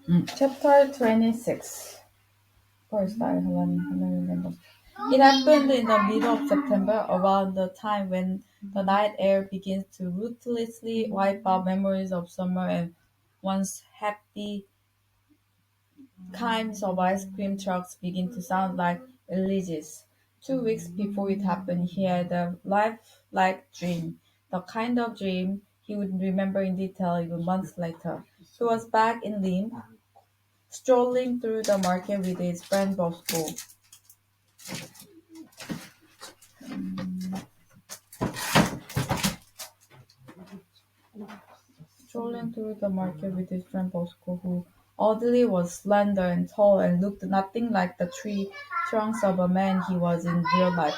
Chapter 26. First, I haven't remember. It happened in the middle of September, around the time when the night air begins to ruthlessly wipe out memories of summer and once happy kinds of ice cream trucks begin to sound like elegies. 2 weeks before it happened, he had a lifelike dream, the kind of dream he would remember in detail even months later. He was back in Lim, strolling through the market with his friend Bosco. Strolling through the market with his friend Bosco, who oddly was slender and tall and looked nothing like the tree trunks of a man he was in real life.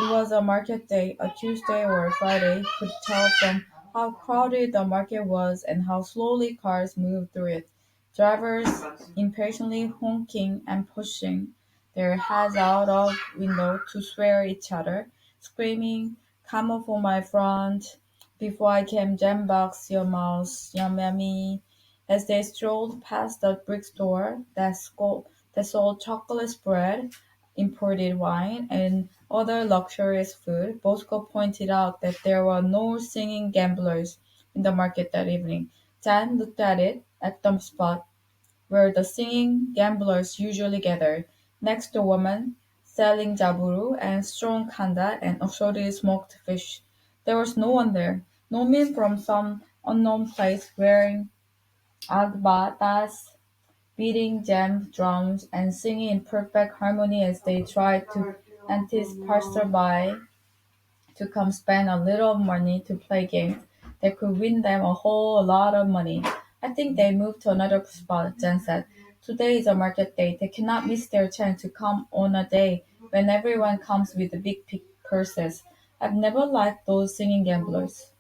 It was a market day, a Tuesday or a Friday, could tell from how crowded the market was and how slowly cars moved through it. Drivers impatiently honking and pushing their heads out of window to swear at each other, screaming, "Come up for my front! Before I came jam box your mouse, yum yummy!" As they strolled past the brick store that sold chocolate spread, imported wine, and other luxurious food, Bosco pointed out that there were no singing gamblers in the market that evening. Jan looked at the spot where the singing gamblers usually gathered, next to a woman selling jaburu and strong kanda and assorted smoked fish. There was no one there. No men from some unknown place wearing agbatas, beating jam drums and singing in perfect harmony as they tried to entice passersby to come spend a little money to play games that could win them a whole lot of money. I think they moved to another spot, Jen said. Today is a market day. They cannot miss their chance to come on a day when everyone comes with the big purses. I've never liked those singing gamblers.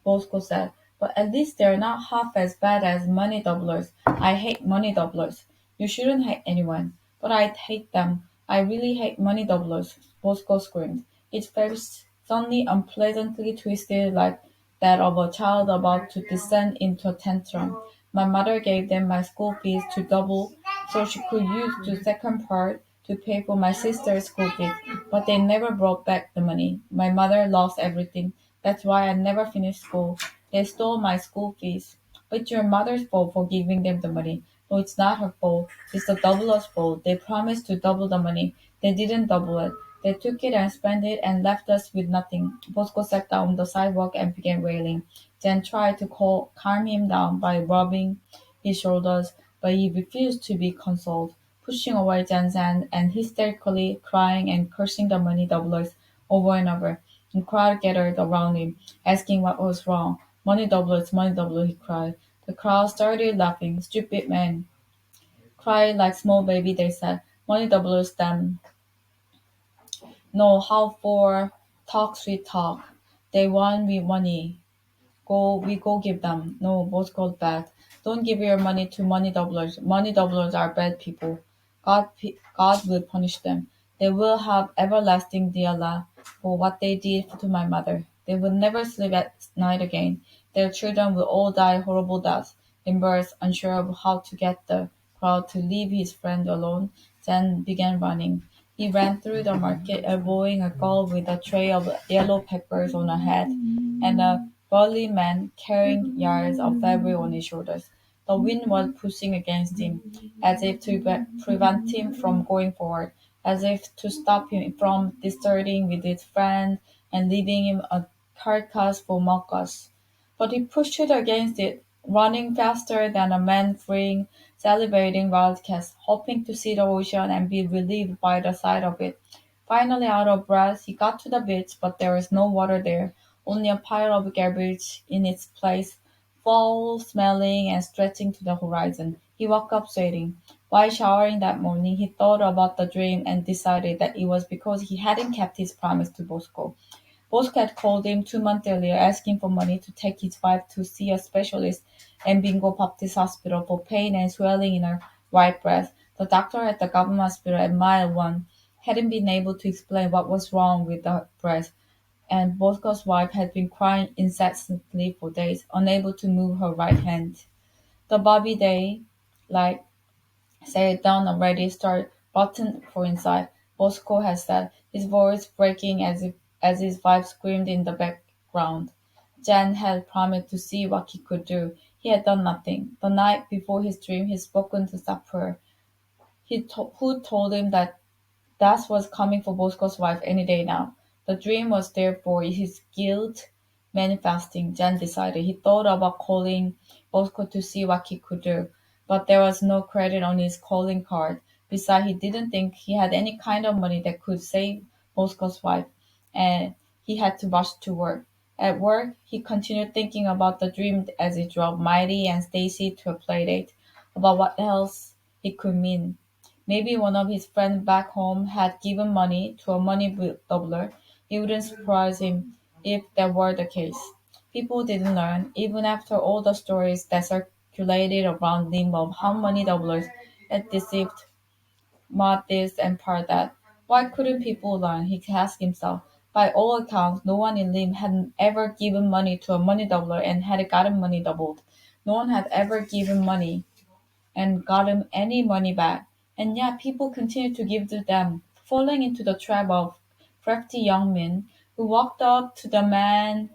Bosco said, "But at least they're not half as bad as money doublers. I hate money doublers." "You shouldn't hate anyone." "But I hate them. I really hate money doublers," Bosco screamed, his face suddenly unpleasantly twisted like that of a child about to descend into a tantrum. "My mother gave them my school fees to double so she could use the second part to pay for my sister's school fees, but they never brought back the money. My mother lost everything. That's why I never finished school. They stole my school fees. But it's your mother's fault for giving them the money." "No, it's not her fault. It's the doubler's fault. They promised to double the money. They didn't double it. They took it and spent it and left us with nothing." Bosco sat down on the sidewalk and began wailing. Jen tried to calm him down by rubbing his shoulders, but he refused to be consoled, pushing away Jen's hand and hysterically crying and cursing the money doublers over and over. The crowd gathered around him, asking what was wrong. Money doublers, he cried. The crowd started laughing. "Stupid man. Cry like small baby," they said. "Money doublers, them. No, how for talk sweet talk. They want me money. We go give them." "No," both called back. "Don't give your money to money doublers. Money doublers are bad people. God will punish them. They will have everlasting diala for what they did to my mother. They will never sleep at night again. Their children will all die horrible deaths." Embarrassed, unsure of how to get the crowd to leave his friend alone, Zen began running. He ran through the market, elbowing a girl with a tray of yellow peppers on her head, and a burly man carrying yards of fabric on his shoulders. The wind was pushing against him, as if to prevent him from going forward, as if to stop him from deserting with his friend and leaving him a carcass for Marcus. But he pushed against it, running faster than a man freeing salivating wildcats, hoping to see the ocean and be relieved by the sight of it. Finally, out of breath, he got to the beach, but there was no water there, only a pile of garbage in its place, foul-smelling and stretching to the horizon. He woke up sweating. While showering that morning, he thought about the dream and decided that it was because he hadn't kept his promise to Bosco. Bosco had called him 2 months earlier asking for money to take his wife to see a specialist in Bingo Baptist Hospital for pain and swelling in her right breast. The doctor at the government hospital at Mile 1 hadn't been able to explain what was wrong with the breast, and Bosco's wife had been crying incessantly for days, unable to move her right hand. The Bobby Day Like, "Say it down already, start button for inside," Bosco had said, his voice breaking as his wife screamed in the background. Jan had promised to see what he could do. He had done nothing. The night before his dream, he'd spoken to stop her. Who told him that was coming for Bosco's wife any day now? The dream was therefore his guilt manifesting, Jan decided. He thought about calling Bosco to see what he could do, but there was no credit on his calling card. Besides, he didn't think he had any kind of money that could save Bosco's wife, and he had to rush to work. At work, he continued thinking about the dream as he drove Mighty and Stacy to a playdate, about what else it could mean. Maybe one of his friends back home had given money to a money doubler. It wouldn't surprise him if that were the case. People didn't learn, even after all the stories that circulated around Lim of how money doublers had deceived Ma this and part that. Why couldn't people learn? He asked himself. By all accounts, no one in Lim had ever given money to a money doubler and had gotten money doubled. No one had ever given money and gotten any money back. And yet people continued to give to them, falling into the trap of crafty young men who walked up to them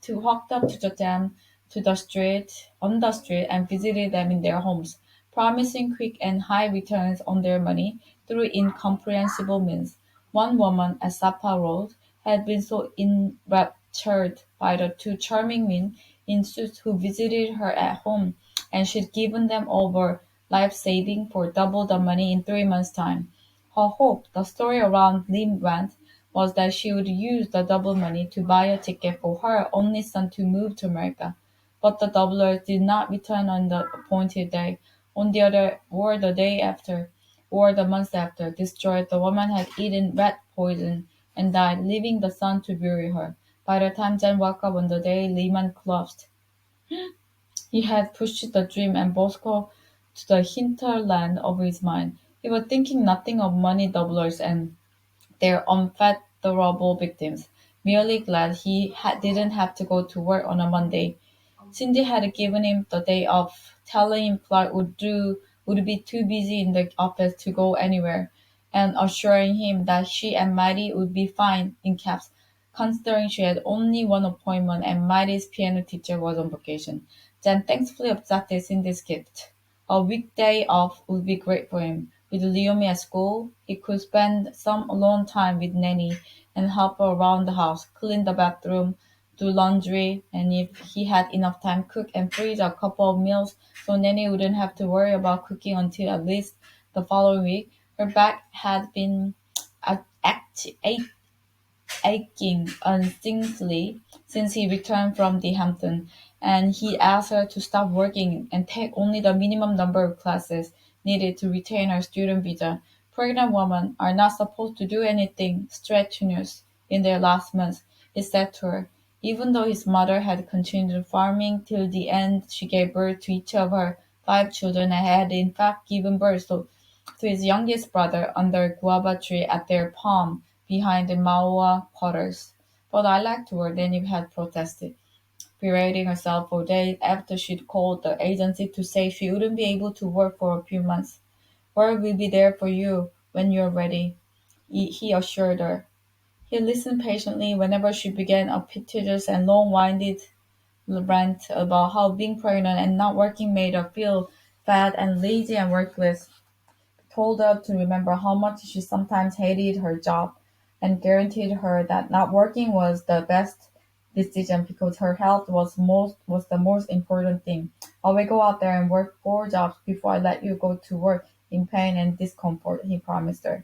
to the street on the street and visited them in their homes, promising quick and high returns on their money through incomprehensible means. One woman at Sapa Road had been so enraptured by the two charming men in suits who visited her at home, and she'd given them over life saving for double the money in 3 months' time. Her hope, the story around Lim went, was that she would use the double money to buy a ticket for her only son to move to America. But the doublers did not return on the appointed day. On the other, or the day after, or the month after, destroyed, the woman had eaten rat poison and died, leaving the son to bury her. By the time Jen woke up on the day Lehman collapsed, he had pushed the dream and Bosco to the hinterland of his mind. He was thinking nothing of money doublers and their unfathomable victims, merely glad didn't have to go to work on a Monday. Cindy had given him the day off, telling him Clark would be too busy in the office to go anywhere, and assuring him that she and Mighty would be fine in caps, considering she had only one appointment and Mighty's piano teacher was on vacation. Jen thankfully accepted Cindy's gift. A weekday off would be great for him. With Leomi at school, he could spend some alone time with Nanny and help her around the house, clean the bathroom, do laundry, and if he had enough time, cook and freeze a couple of meals so Nanny wouldn't have to worry about cooking until at least the following week. Her back had been aching unceasingly since he returned from the Hampton, and he asked her to stop working and take only the minimum number of classes needed to retain her student visa. Pregnant women are not supposed to do anything strenuous in their last months, he said to her. Even though his mother had continued farming till the end, she gave birth to each of her 5 children and had in fact given birth to his youngest brother under a guava tree at their palm behind the Maua quarters. But I like to work, Nanny had protested, berating herself for days after she'd called the agency to say she wouldn't be able to work for a few months. Work will be there for you when you're ready, he assured her. He listened patiently whenever she began a piteous and long-winded rant about how being pregnant and not working made her feel fat and lazy and worthless, told her to remember how much she sometimes hated her job, and guaranteed her that not working was the best decision because her health was the most important thing. I will go out there and work 4 jobs before I let you go to work in pain and discomfort, he promised her.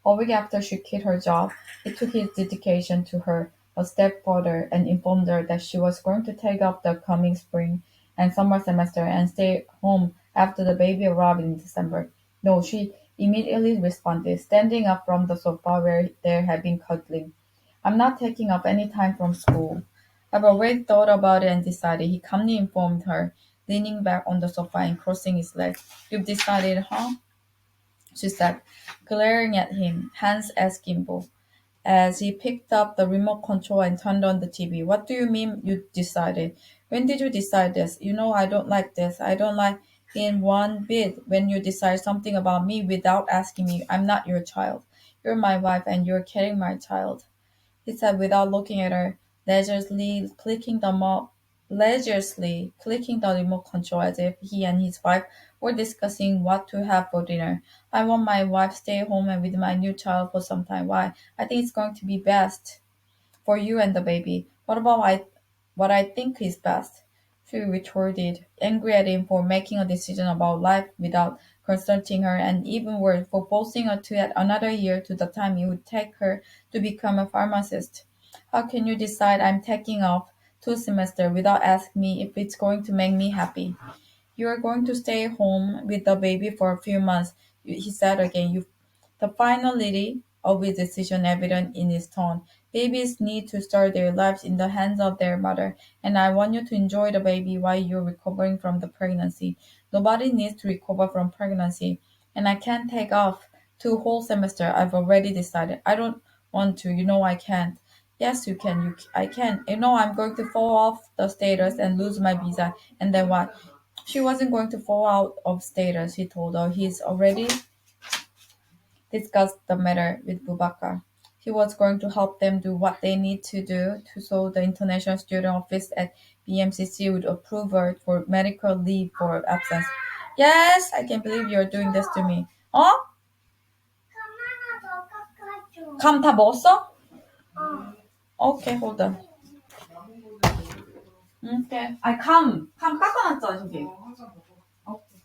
A week after she quit her job, he took his dedication to her a step further and informed her that she was going to take up the coming spring and summer semester and stay home after the baby arrived in December. No, she immediately responded, standing up from the sofa where they had been cuddling. I'm not taking up any time from school. I've already thought about it and decided, he calmly informed her, leaning back on the sofa and crossing his legs. You've decided, huh? She said, glaring at him, hands akimbo, as he picked up the remote control and turned on the TV. What do you mean you decided? When did you decide this? You know I don't like this. I don't like in one bit when you decide something about me without asking me. I'm not your child. You're my wife and you're carrying my child, he said without looking at her, leisurely clicking the remote control as if he and his wife were discussing what to have for dinner. I want my wife stay home and with my new child for some time. Why? I think it's going to be best for you and the baby. What I think is best? She retorted, angry at him for making a decision about life without consulting her, and even worse, for forcing her to add another year to the time it would take her to become a pharmacist. How can you decide I'm taking off 2 semesters without asking me if it's going to make me happy? You are going to stay home with the baby for a few months, he said again. The finality of his decision evident in his tone. Babies need to start their lives in the hands of their mother, and I want you to enjoy the baby while you're recovering from the pregnancy. Nobody needs to recover from pregnancy, and I can't take off 2 whole semesters. I've already decided. I don't want to. You know I can't. Yes, you can. I can. You know I'm going to fall off the status and lose my visa, and then what? She wasn't going to fall out of status, he told her. He's already discussed the matter with Bubakar. He was going to help them do what they need to do so the International Student Office at BMCC would approve her for medical leave for absence. Yes, I can't believe you're doing this to me. 어? 감 다 먹었어? Okay, hold on. Okay. 아니, 감 깎아놨잖아, 저기. Okay.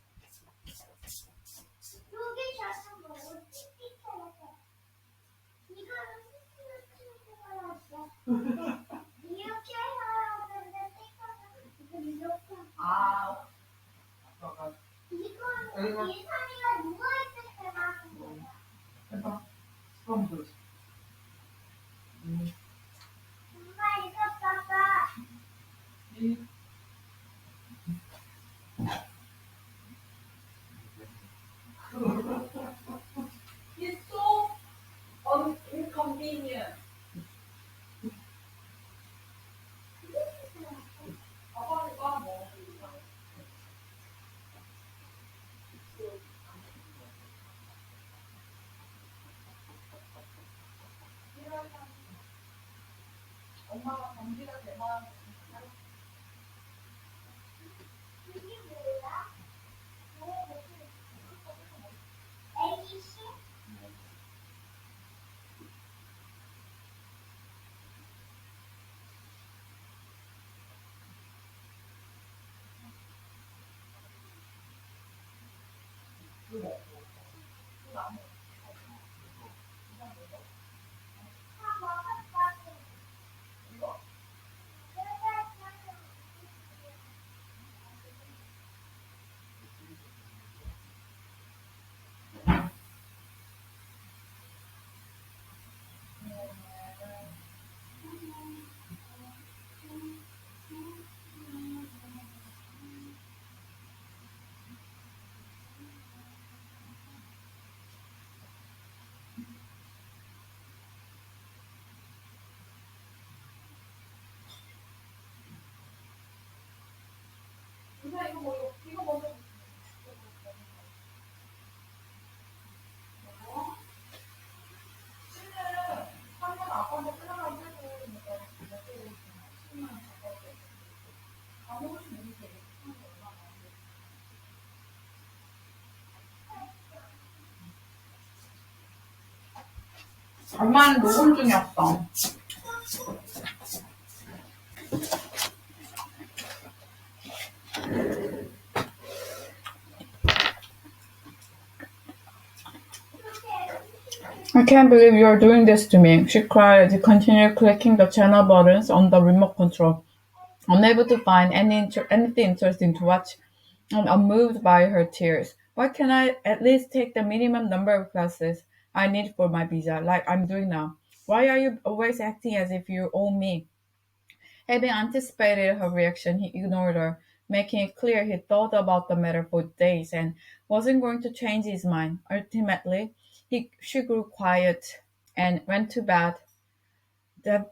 아, 해봐. 그럼 그, 이, It's so inconvenient. 엄마가 감기가 대만 엄마는 녹음 중이었어. I can't believe you're doing this to me, she cried as he continued clicking the channel buttons on the remote control, unable to find anything interesting to watch and unmoved by her tears. Why can't I at least take the minimum number of classes I need for my visa, like I'm doing now? Why are you always acting as if you owe me? Having anticipated her reaction, he ignored her, making it clear he thought about the matter for days and wasn't going to change his mind. Ultimately, she grew quiet and went to bed, de-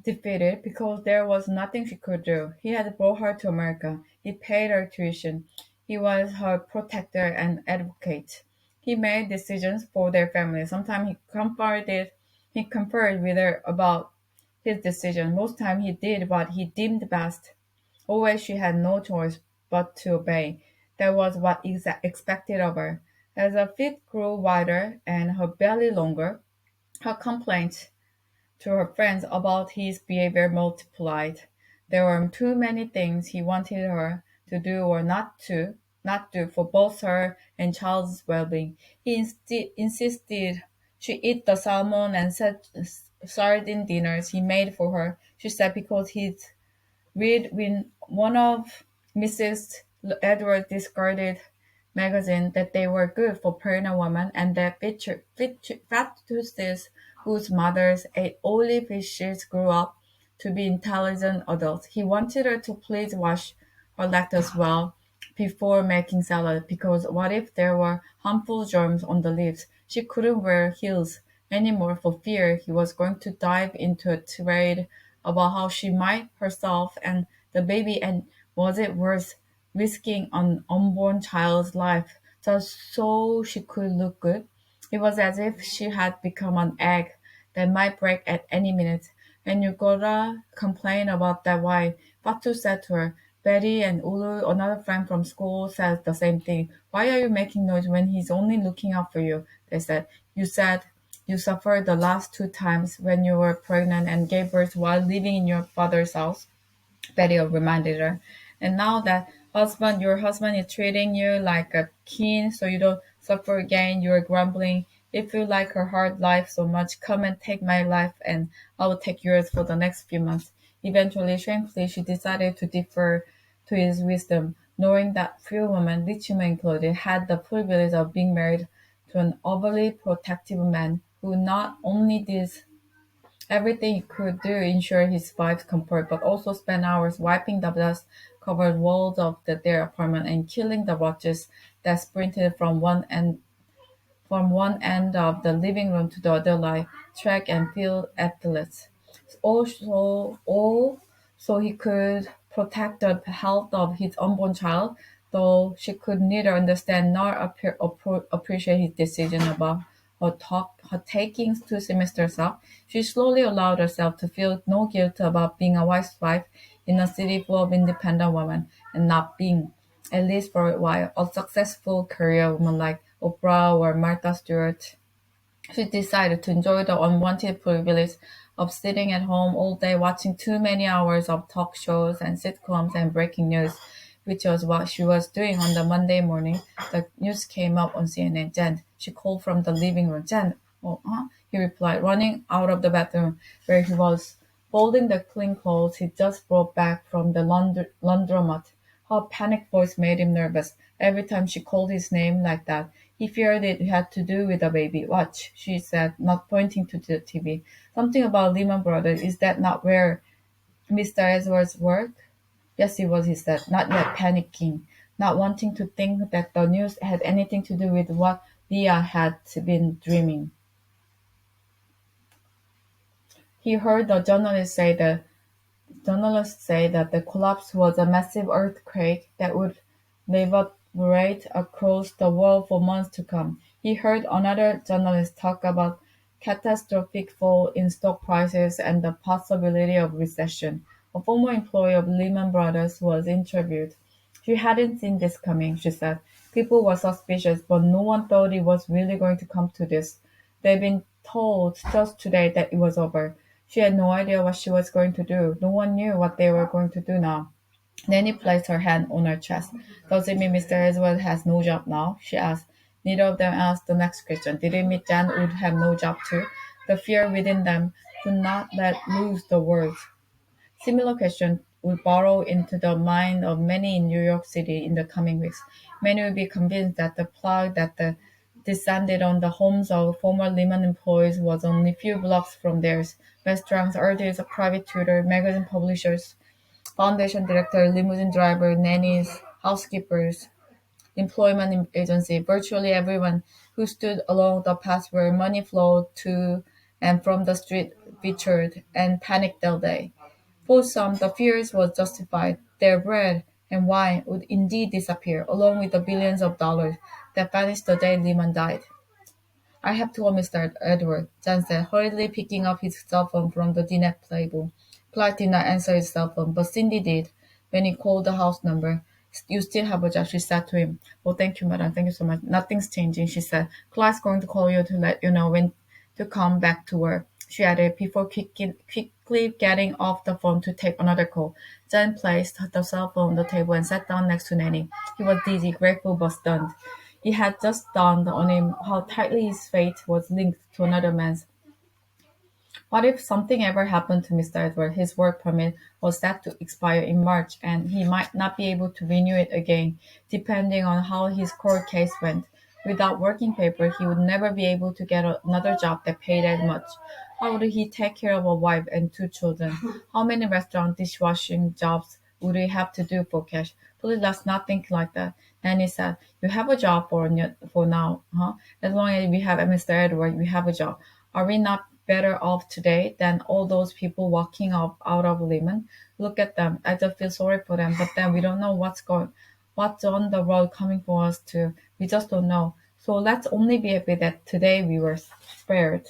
defeated because there was nothing she could do. He had brought her to America. He paid her tuition. He was her protector and advocate. He made decisions for their family. Sometimes he conferred with her about his decision. Most time he did what he deemed best. Always she had no choice but to obey. That was what is expected of her. As her feet grew wider and her belly longer, her complaints to her friends about his behavior multiplied. There were too many things he wanted her to do or not do for both her and child's well-being. He insisted she eat the salmon and sardine dinners he made for her. She said because he'd read when one of Mrs. Edwards discarded magazine that they were good for pregnant women and that fetuses whose mothers ate only fishes grew up to be intelligent adults. He wanted her to please wash her lactose well before making salad because what if there were harmful germs on the leaves? She couldn't wear heels anymore for fear he was going to dive into a tirade about how she might herself and the baby and was it worth risking an unborn child's life just so she could look good. It was as if she had become an egg that might break at any minute. And you gotta complain about that. Why? Fatu said to her. Betty and Ulu, another friend from school, said the same thing. Why are you making noise when he's only looking out for you? They said. You said you suffered the last two times when you were pregnant and gave birth while living in your father's house. Betty reminded her. And now that your husband is treating you like a king so you don't suffer again, you're grumbling. If you like her hard life so much, come and take my life and I will take yours for the next few months. Eventually, shamefully, she decided to defer to his wisdom, knowing that few women, rich women included, had the privilege of being married to an overly protective man who not only did everything he could do ensure his wife's comfort, but also spent hours wiping the dust-covered walls of their apartment and killing the roaches that sprinted from one end of the living room to the other like track and field athletes. All so he could protect the health of his unborn child, though she could neither understand nor appreciate his decision about her taking 2 semesters off. She slowly allowed herself to feel no guilt about being a wife in a city full of independent women and not being, at least for a while, a successful career woman like Oprah or Martha Stewart. She decided to enjoy the unwanted privilege of sitting at home all day watching too many hours of talk shows and sitcoms and breaking news, which was what she was doing on the Monday morning. The news came up on CNN. Jen, she called from the living room. Jen, oh, huh? He replied, running out of the bathroom where he was folding the clean clothes he just brought back from the laundromat. Her panicked voice made him nervous. Every time she called his name like that, he feared it had to do with the baby. Watch, she said, not pointing to the TV. Something about Lehman Brothers. Is that not where Mr. Edwards worked? Yes, it was, he said, not yet panicking, not wanting to think that the news had anything to do with what Leah had been dreaming. He heard the journalists say that the collapse was a massive earthquake that would reverberate across the world for months to come. He heard another journalist talk about catastrophic fall in stock prices and the possibility of recession. A former employee of Lehman Brothers was interviewed. She hadn't seen this coming, she said. People were suspicious, but no one thought it was really going to come to this. They'd been told just today that it was over. She had no idea what she was going to do. No one knew what they were going to do now. Nanny placed her hand on her chest. Does it mean Mr. Edward has no job now? She asked. Neither of them asked the next question. Did it mean Jan would have no job too? The fear within them could not let loose the words. Similar questions would burrow into the mind of many in New York City in the coming weeks. Many would be convinced that the plague that descended on the homes of former Lehman employees was only a few blocks from theirs. Restaurants, artists, private tutor, magazine publishers, foundation director, limousine driver, nannies, housekeepers, employment agency, virtually everyone who stood along the path where money flowed to and from the street featured and panicked that day. For some, the fears was justified. Their bread and why would indeed disappear, along with the billions of dollars that vanished the day Lehman died. I have to call Mr. Edward, John said, hurriedly picking up his cell phone from the dinette table. Clark did not answer his cell phone, but Cindy did. When he called the house number, "You still have a job," she said to him. "Oh, thank you, madam. Thank you so much. Nothing's changing," she said. "Clark's going to call you to let you know when to come back to work," she added before quickly getting off the phone to take another call. Jen placed the cell phone on the table and sat down next to Nanny. He was dizzy, grateful, but stunned. It had just dawned on him how tightly his fate was linked to another man's. What if something ever happened to Mr. Edward? His work permit was set to expire in March, and he might not be able to renew it again, depending on how his court case went. Without working paper, he would never be able to get another job that paid as much. How would he take care of a wife and two children? How many restaurant dishwashing jobs would he have to do for cash? Please let's not think like that. Nanny said, "You have a job for now, huh? As long as we have Mr. Edward, we have a job. Are we not better off today than all those people walking up out of Lehman? Look at them. I just feel sorry for them, but then we don't know what's on the road coming for us too. We just don't know. So let's only be happy that today we were spared."